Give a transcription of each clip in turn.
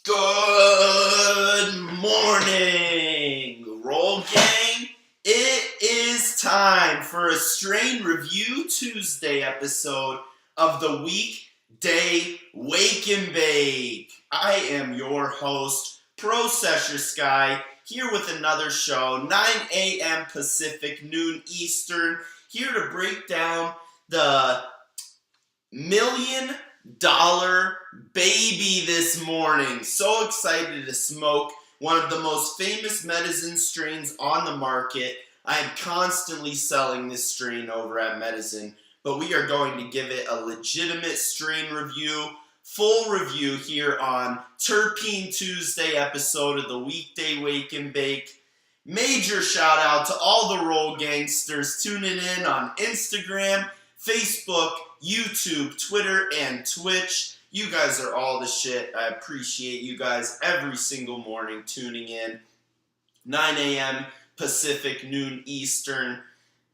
Good morning, Roll Gang. It is time for a Strain Review Tuesday episode of the Weekday Wake and Bake. I am your host, Processor Sky, here with another show, 9 a.m. Pacific, noon Eastern, here to break down the $1 million baby this morning. So excited to smoke one of the most famous medicine strains on the market. I am constantly selling this strain over at Medicine, but we are going to give it a legitimate strain review, full review here on Terpene Tuesday episode of the Weekday Wake and Bake. Major shout out to all the Roll Gangsters tuning in on Instagram, Facebook, YouTube, Twitter, and Twitch. You guys are all the shit. I appreciate you guys every single morning tuning in. 9 a.m. Pacific, noon Eastern.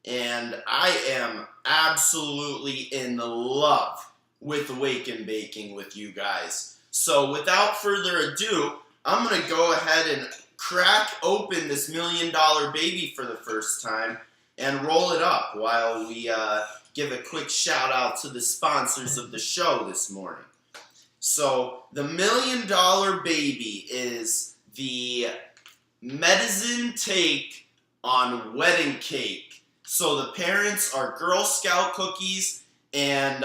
And I am absolutely in love with Wake and Baking with you guys. So without further ado, I'm going to go ahead and crack open this $1 million baby for the first time and roll it up while we give a quick shout out to the sponsors of the show this morning. So the $1 million baby is the Medicine take on wedding cake. So the parents are Girl Scout cookies and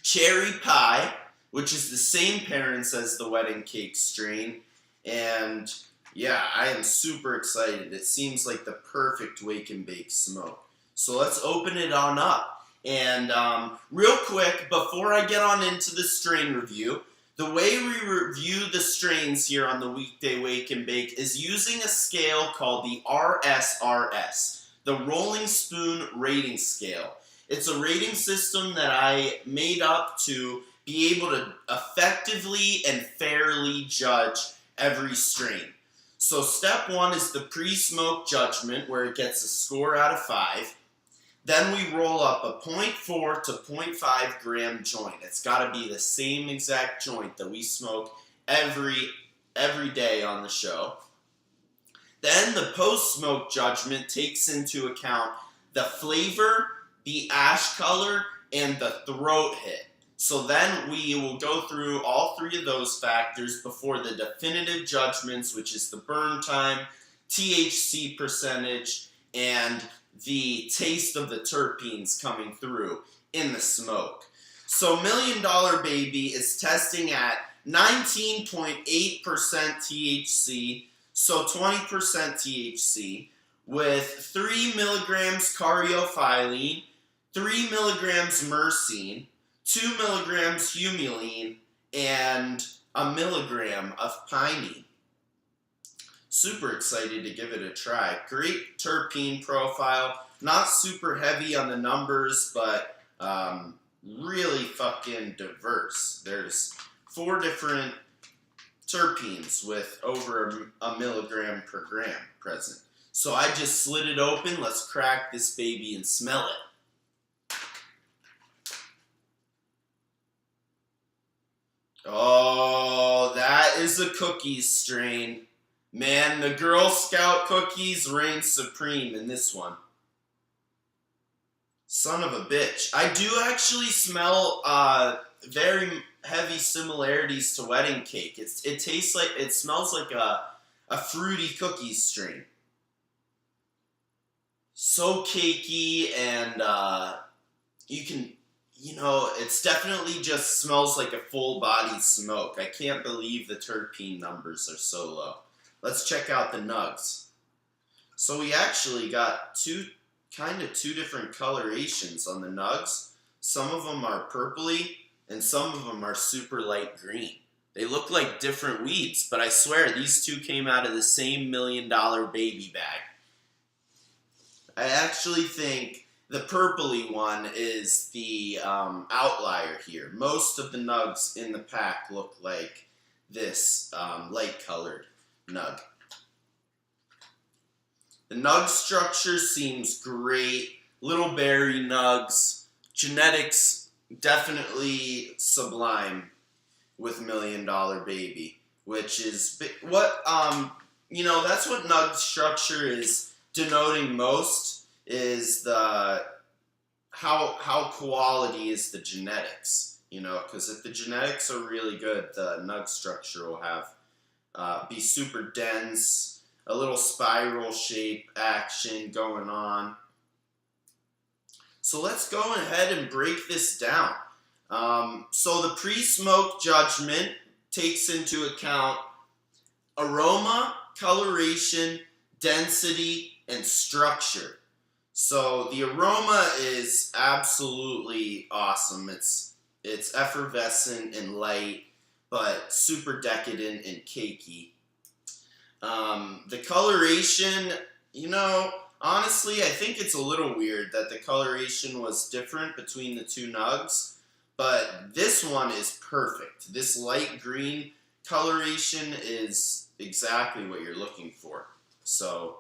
cherry pie, which is the same parents as the wedding cake strain. And yeah, I am super excited. It seems like the perfect wake and bake smoke. So let's open it on up. And real quick, before I get on into the strain review, the way we review the strains here on the Weekday Wake and Bake is using a scale called the RSRS, the Rolling Spoon Rating Scale. It's a rating system that I made up to be able to effectively and fairly judge every strain. So step one is the pre-smoke judgment, where it gets a score out of 5. Then we roll up a 0.4 to 0.5 gram joint. It's got to be the same exact joint that we smoke every day on the show. Then the post-smoke judgment takes into account the flavor, the ash color, and the throat hit. So then we will go through all three of those factors before the definitive judgments, which is the burn time, THC percentage, and the taste of the terpenes coming through in the smoke. So $1 million baby is testing at 19.8% THC, so 20% THC, with 3 milligrams cariophylline, 3 milligrams myrcene, 2 milligrams humulene, and 1 milligram of pinene. Super excited to give it a try. Great terpene profile. Not super heavy on the numbers, but really fucking diverse. There's 4 different terpenes with over a milligram per gram present. So I just slid it open. Let's crack this baby and smell it. Oh, that is a cookies strain. Man, the Girl Scout cookies reign supreme in this one. Son of a bitch. I do actually smell very heavy similarities to wedding cake. It smells like a fruity cookies strain. So cakey, and it's definitely just smells like a full-bodied smoke. I can't believe the terpene numbers are so low. Let's check out the nugs. So we actually got two different colorations on the nugs. Some of them are purpley, and some of them are super light green. They look like different weeds, but I swear these two came out of the same $1 million baby bag. I actually think the purpley one is the outlier here. Most of the nugs in the pack look like this light-colored nug. The nug structure seems great. Little berry nugs. Genetics definitely sublime with $1 Million Baby, which is what, that's what nug structure is denoting most, is the how quality is the genetics, because if the genetics are really good, the nug structure will have be super dense, a little spiral shape action going on. So let's go ahead and break this down. So the pre-smoke judgment takes into account aroma, coloration, density, and structure. So the aroma is absolutely awesome. It's effervescent and light, but super decadent and cakey. The coloration, honestly, I think it's a little weird that the coloration was different between the two nugs, but this one is perfect. This light green coloration is exactly what you're looking for. So,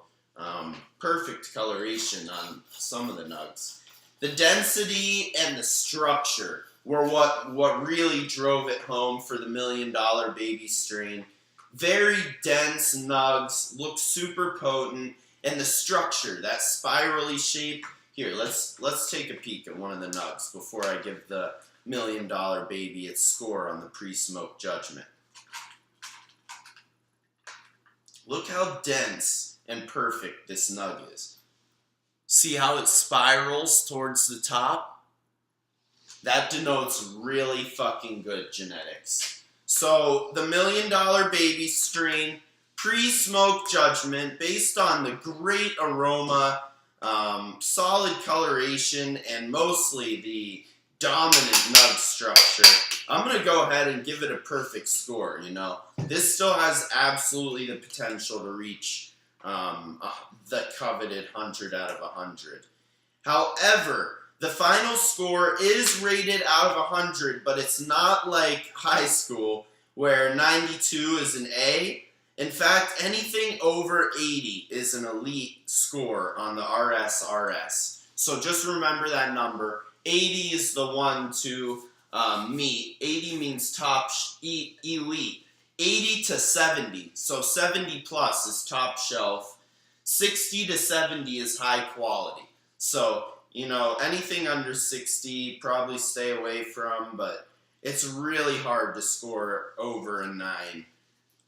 perfect coloration on some of the nugs. The density and the structure were what really drove it home for the $1 Million Baby strain. Very dense nugs, look super potent, and the structure, that spirally shape. Here, let's take a peek at one of the nugs before I give the $1 Million Baby its score on the pre-smoke judgment. Look how dense and perfect this nug is. See how it spirals towards the top? That denotes really fucking good genetics. So the $1 Million Baby strain pre-smoke judgment based on the great aroma, solid coloration, and mostly the dominant nug structure. I'm going to go ahead and give it a perfect score, This still has absolutely the potential to reach the coveted 100 out of 100. However, the final score is rated out of 100, but it's not like high school where 92 is an A. In fact, anything over 80 is an elite score on the RSRS. So just remember that number. 80 is the one to meet. 80 means top elite. 80 to 70. So 70 plus is top shelf. 60 to 70 is high quality. So, anything under 60, probably stay away from, but it's really hard to score over a 90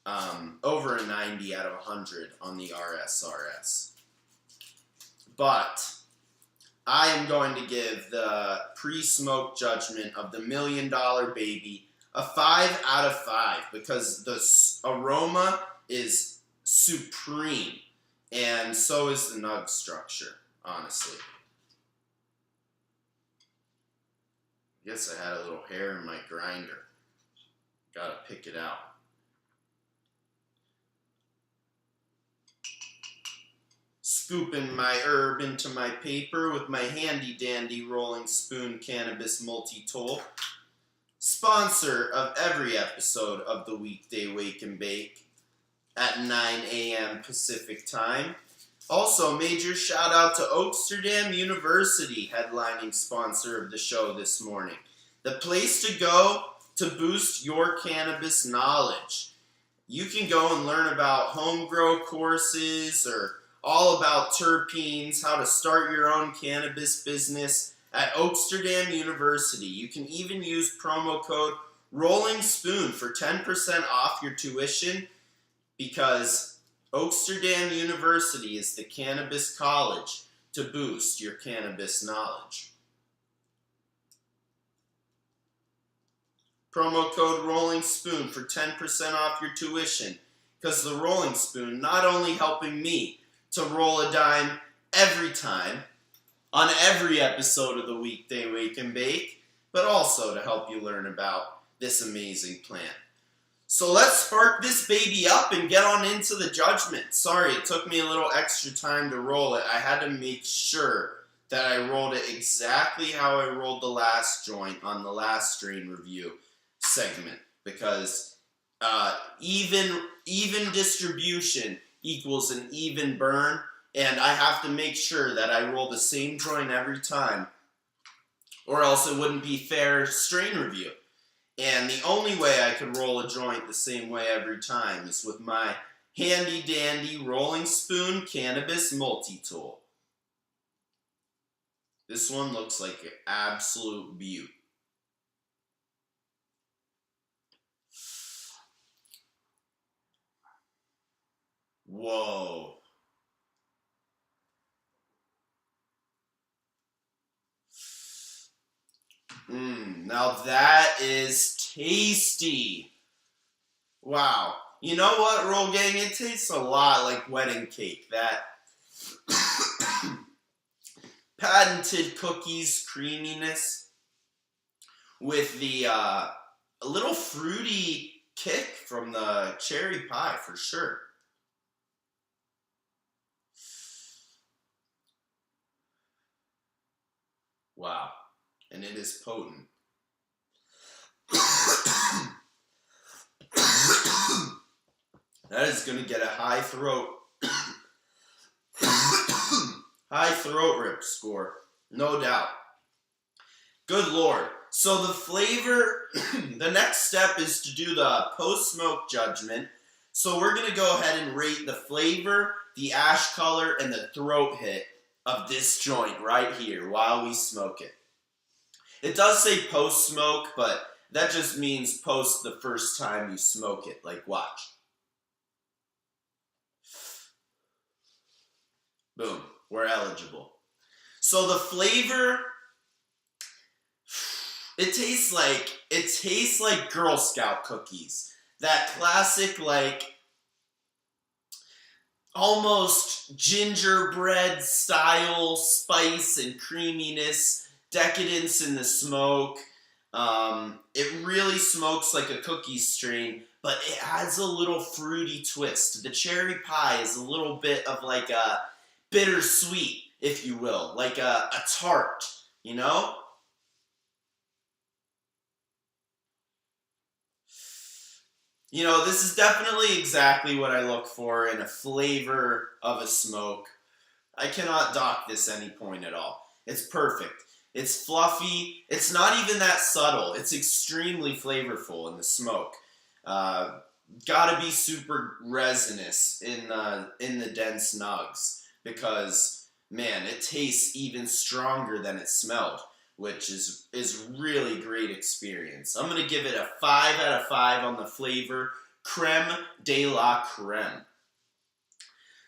out of 100 on the RSRS. But I am going to give the pre-smoke judgment of the $1 Million Baby a 5 out of 5 because the aroma is supreme, and so is the nug structure, honestly. I guess I had a little hair in my grinder. Gotta pick it out. Scooping my herb into my paper with my handy dandy rolling spoon cannabis multi-tool. Sponsor of every episode of the Weekday Wake and Bake at 9 a.m. Pacific time. Also, major shout out to WWnB University, headlining sponsor of the show this morning. The place to go to boost your cannabis knowledge. You can go and learn about home grow courses or all about terpenes, how to start your own cannabis business at WWnB University. You can even use promo code Rolling Spoon for 10% off your tuition because WWnB University is the cannabis college to boost your cannabis knowledge. Promo code Rolling Spoon for 10% off your tuition because the Rolling Spoon not only helping me to roll a dime every time on every episode of the Weekday Wake and Bake, but also to help you learn about this amazing plant. So let's spark this baby up and get on into the judgment. Sorry, it took me a little extra time to roll it. I had to make sure that I rolled it exactly how I rolled the last joint on the last strain review segment because even distribution equals an even burn, and I have to make sure that I roll the same joint every time or else it wouldn't be fair strain review. And the only way I could roll a joint the same way every time is with my handy dandy rolling spoon cannabis multi-tool. This one looks like an absolute beaut. Whoa. Now that is tasty. Wow. You know what, Roll Gang? It tastes a lot like wedding cake. That patented cookies creaminess with the a little fruity kick from the cherry pie for sure. Wow. And it is potent. That is going to get a high throat rip score, no doubt. Good Lord. So the flavor, the next step is to do the post-smoke judgment. So we're going to go ahead and rate the flavor, the ash color, and the throat hit of this joint right here while we smoke it. It does say post-smoke, but that just means post the first time you smoke it. Like, watch. Boom. We're eligible. So the flavor, it tastes like Girl Scout cookies. That classic, like, almost gingerbread style spice and creaminess, decadence in the smoke. It really smokes like a cookie strain, but it adds a little fruity twist. The cherry pie is a little bit of like a bittersweet, if you will, like a tart, you know? You know, this is definitely exactly what I look for in a flavor of a smoke. I cannot dock this any point at all. It's perfect. It's fluffy. It's not even that subtle. It's extremely flavorful in the smoke. Gotta be super resinous in the dense nugs because, man, it tastes even stronger than it smelled, which is really great experience. I'm gonna give it a 5 out of 5 on the flavor, creme de la creme.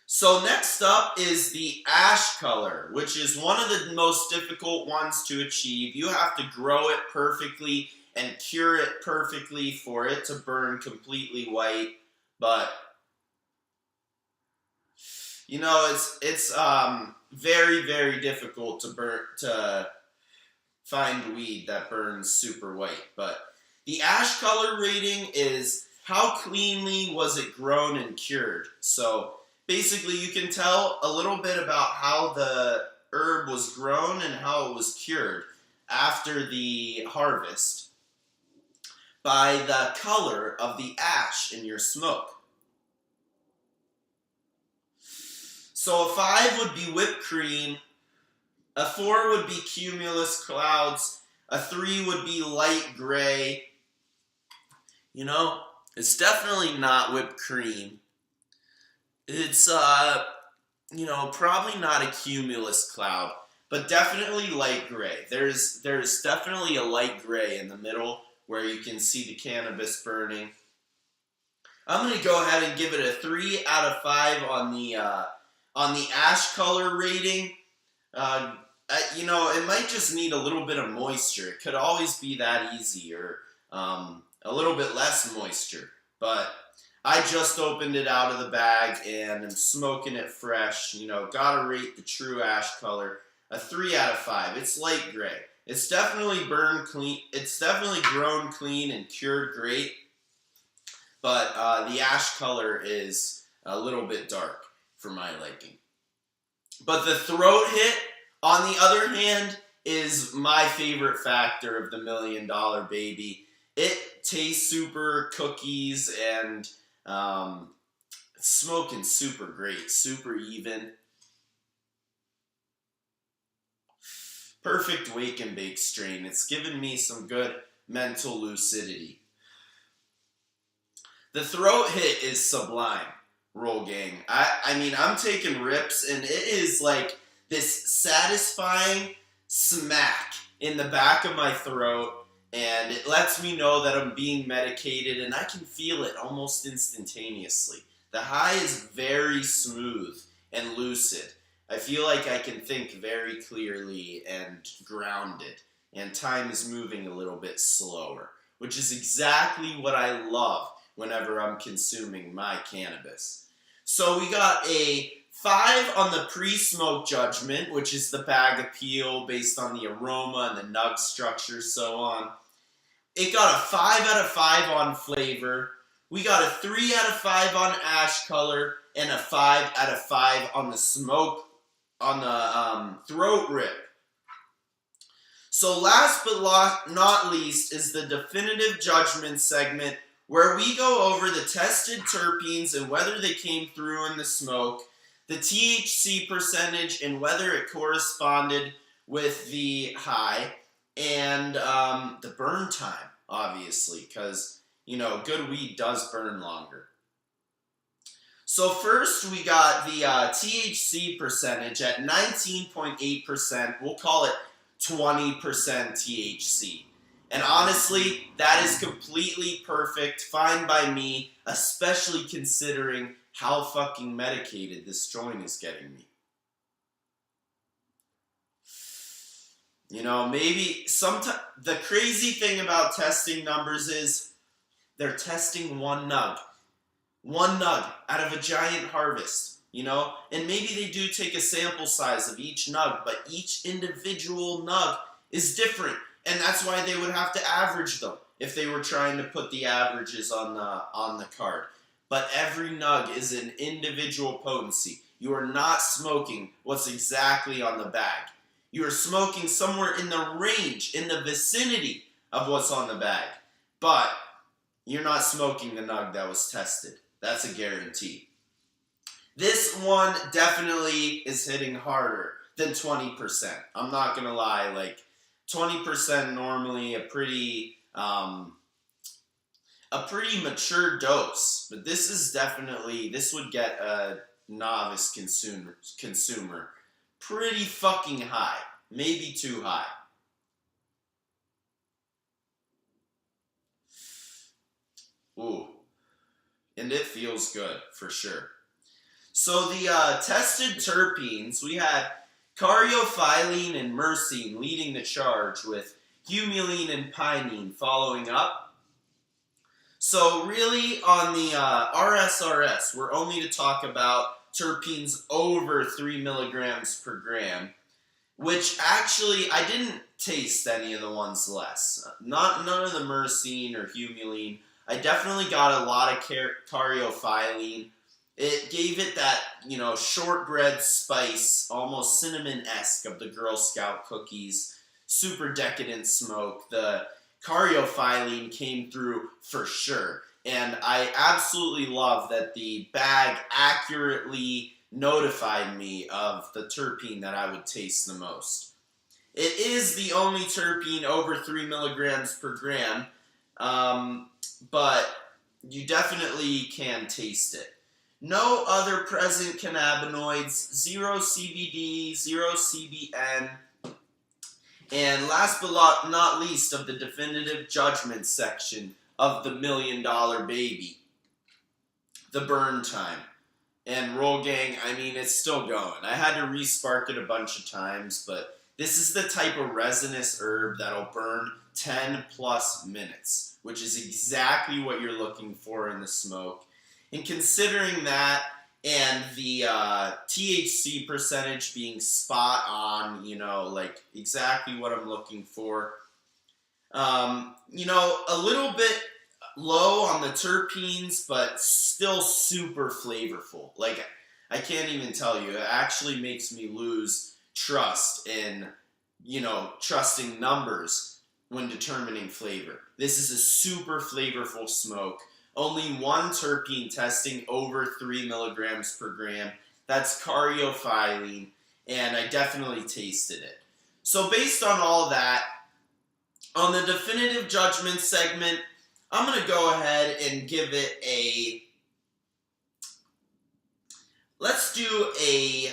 So next up is the ash color, which is one of the most difficult ones to achieve. You have to grow it perfectly and cure it perfectly for it to burn completely white. But you know, it's very, very difficult to find weed that burns super white. But the ash color rating is how cleanly was it grown and cured. So basically, you can tell a little bit about how the herb was grown and how it was cured after the harvest by the color of the ash in your smoke. So a 5 would be whipped cream, a 4 would be cumulus clouds, a 3 would be light gray. You know, it's definitely not whipped cream. It's, you know, probably not a cumulus cloud, but definitely light gray. There's definitely a light gray in the middle where you can see the cannabis burning. I'm going to go ahead and give it a 3 out of 5 on the ash color rating. You know, it might just need a little bit of moisture. It could always be that easy, or a little bit less moisture, but I just opened it out of the bag and I'm smoking it fresh. You know, gotta rate the true ash color a 3 out of 5. It's light gray. It's definitely burned clean. It's definitely grown clean and cured great, but the ash color is a little bit dark for my liking. But the throat hit, on the other hand, is my favorite factor of the $1 million baby. It tastes super cookies and it's smoking super great, super even. Perfect wake and bake strain. It's given me some good mental lucidity. The throat hit is sublime, Roll Gang. I mean, I'm taking rips, and it is like this satisfying smack in the back of my throat, and it lets me know that I'm being medicated, and I can feel it almost instantaneously. The high is very smooth and lucid. I feel like I can think very clearly and grounded, and time is moving a little bit slower, which is exactly what I love whenever I'm consuming my cannabis. So we got a 5 on the pre-smoke judgment, which is the bag appeal based on the aroma and the nug structure, so on. It got a 5 out of 5 on flavor. We got a 3 out of 5 on ash color and a 5 out of 5 on the smoke, on the throat rip. So last but not least is the definitive judgment segment, where we go over the tested terpenes and whether they came through in the smoke, the THC percentage and whether it corresponded with the high, and the burn time, obviously, because, you know, good weed does burn longer. So first we got the THC percentage at 19.8%. We'll call it 20% THC. And honestly, that is completely perfect, fine by me, especially considering how fucking medicated this joint is getting me. You know, maybe sometimes the crazy thing about testing numbers is they're testing one nug out of a giant harvest, you know? And maybe they do take a sample size of each nug, but each individual nug is different. And that's why they would have to average them if they were trying to put the averages on the card. But every nug is an individual potency. You are not smoking what's exactly on the bag. You are smoking somewhere in the range, in the vicinity of what's on the bag. But you're not smoking the nug that was tested. That's a guarantee. This one definitely is hitting harder than 20%. I'm not going to lie, like 20% normally a pretty mature dose, but this is definitely, this would get a novice consumer pretty fucking high, maybe too high. Ooh, and it feels good for sure. So the tested terpenes, we had caryophyllene and myrcene leading the charge, with humulene and pinene following up. So really on the RSRS, we're only to talk about terpenes over 3 milligrams per gram, which actually I didn't taste any of the ones less. None of the myrcene or humulene. I definitely got a lot of caryophyllene. It gave it that, you know, shortbread spice, almost cinnamon-esque of the Girl Scout cookies, super decadent smoke. The caryophyllene came through for sure. And I absolutely love that the bag accurately notified me of the terpene that I would taste the most. It is the only terpene over 3 milligrams per gram, but you definitely can taste it. No other present cannabinoids, 0 CBD, 0 CBN, and last but not least of the definitive judgment section of the $1 million baby, the burn time. And Roll Gang, I mean, it's still going. I had to re-spark it a bunch of times, but this is the type of resinous herb that'll burn 10 plus minutes, which is exactly what you're looking for in the smoke. And considering that and the THC percentage being spot on, you know, like exactly what I'm looking for, you know, a little bit low on the terpenes, but still super flavorful. Like, I can't even tell you. It actually makes me lose trust in, you know, trusting numbers when determining flavor. This is a super flavorful smoke. Only one terpene testing over 3 milligrams per gram. That's caryophyllene, and I definitely tasted it. So based on all that, On the definitive judgment segment, I'm going to go ahead and give it a, let's do a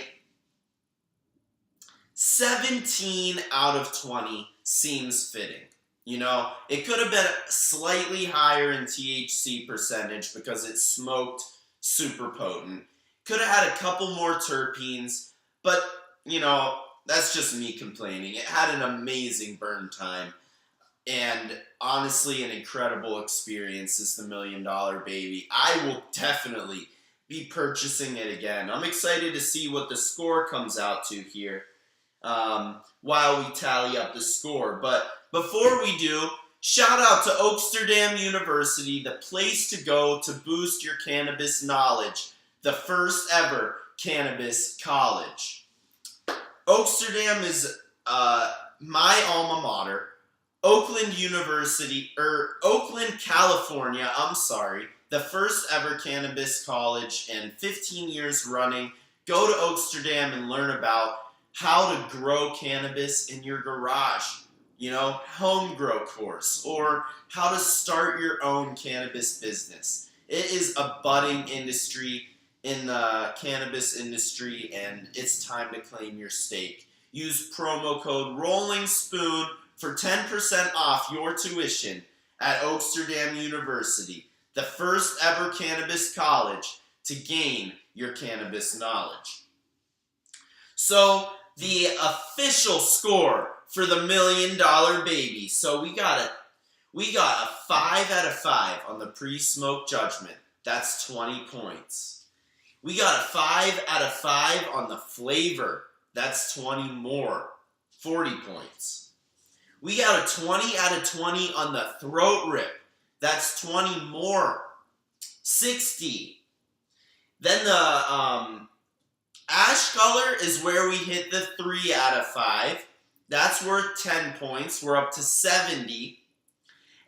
17 out of 20 seems fitting. You know, it could have been slightly higher in THC percentage because it's smoked super potent. Could have had a couple more terpenes, but, you know, that's just me complaining. It had an amazing burn time. And honestly, an incredible experience is the $1 Million Baby. I will definitely be purchasing it again. I'm excited to see what the score comes out to here while we tally up the score. But before we do, shout out to Oaksterdam University, the place to go to boost your cannabis knowledge. The first ever cannabis college. Oaksterdam is my alma mater. Oakland, California, the first ever cannabis college and 15 years running. Go to Oaksterdam and learn about how to grow cannabis in your garage, you know, home grow course, or how to start your own cannabis business. It is a budding industry in the cannabis industry, and it's time to claim your stake. Use promo code Rolling Spoon for 10% off your tuition at Oaksterdam University, the first ever cannabis college to gain your cannabis knowledge. So, the official score for the $1 Million Baby. So we got a 5 out of 5 on the pre-smoke judgment. That's 20 points. We got a 5 out of 5 on the flavor. That's 20 more. 40 points. We got a 20 out of 20 on the throat rip. That's 20 more. 60. Then the ash color is where we hit the 3 out of 5. That's worth 10 points. We're up to 70.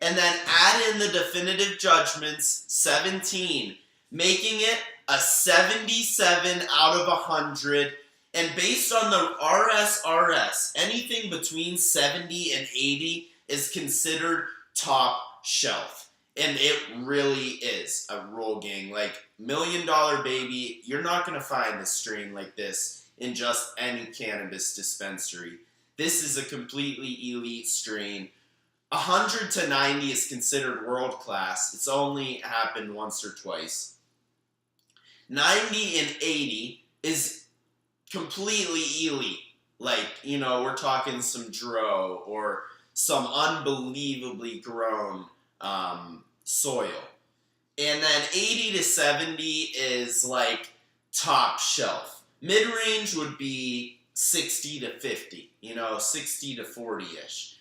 And then add in the definitive judgments, 17, making it a 77 out of 100. And based on the RSRS, anything between 70 and 80 is considered top shelf. And it really is a roll gang. Like, $1 Million Baby, you're not going to find a strain like this in just any cannabis dispensary. This is a completely elite strain. 100 to 90 is considered world class. It's only happened once or twice. 90 and 80 is completely elite. Like, you know, we're talking some dro or some unbelievably grown soil. And then 80 to 70 is like top shelf. Mid-range would be 60 to 50, you know, 60 to 40-ish.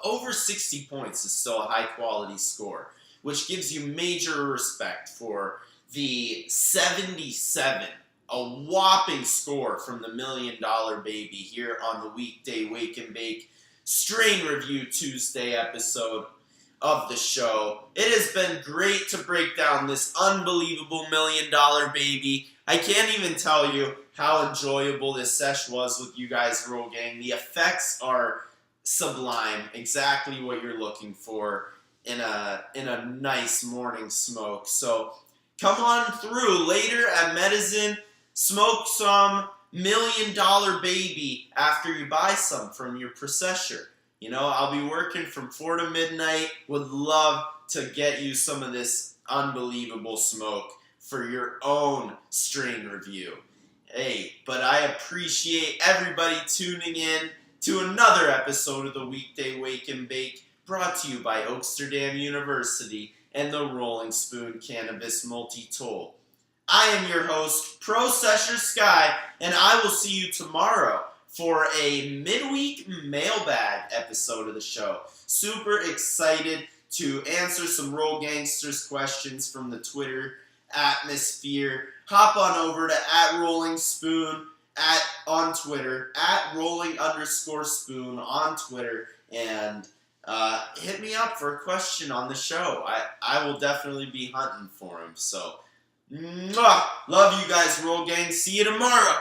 Over 60 points is still a high-quality score, which gives you major respect for the 77, a whopping score from the $1 Million Baby here on the Weekday Wake and Bake Strain Review Tuesday episode of the show. It has been great to break down this unbelievable $1 Million Baby. I can't even tell you how enjoyable this sesh was with you guys, Roll Gang. The effects are sublime, exactly what you're looking for in a nice morning smoke. So come on through later at Medicine, smoke some $1 Million Baby after you buy some from your processor. You know, I'll be working from 4 to midnight. Would love to get you some of this unbelievable smoke for your own strain review. Hey, but I appreciate everybody tuning in to another episode of the Weekday Wake and Bake, brought to you by Oaksterdam University and the Rolling Spoon Cannabis Multi-Tool. I am your host, Pro Sesher Sky, and I will see you tomorrow for a midweek mailbag episode of the show. Super excited to answer some Roll Gangsters questions from the Twitter atmosphere. Hop on over to @RollingSpoon on Twitter, @Rolling_Spoon on Twitter, and hit me up for a question on the show. I will definitely be hunting for him. So, love you guys, Roll Gang. See you tomorrow.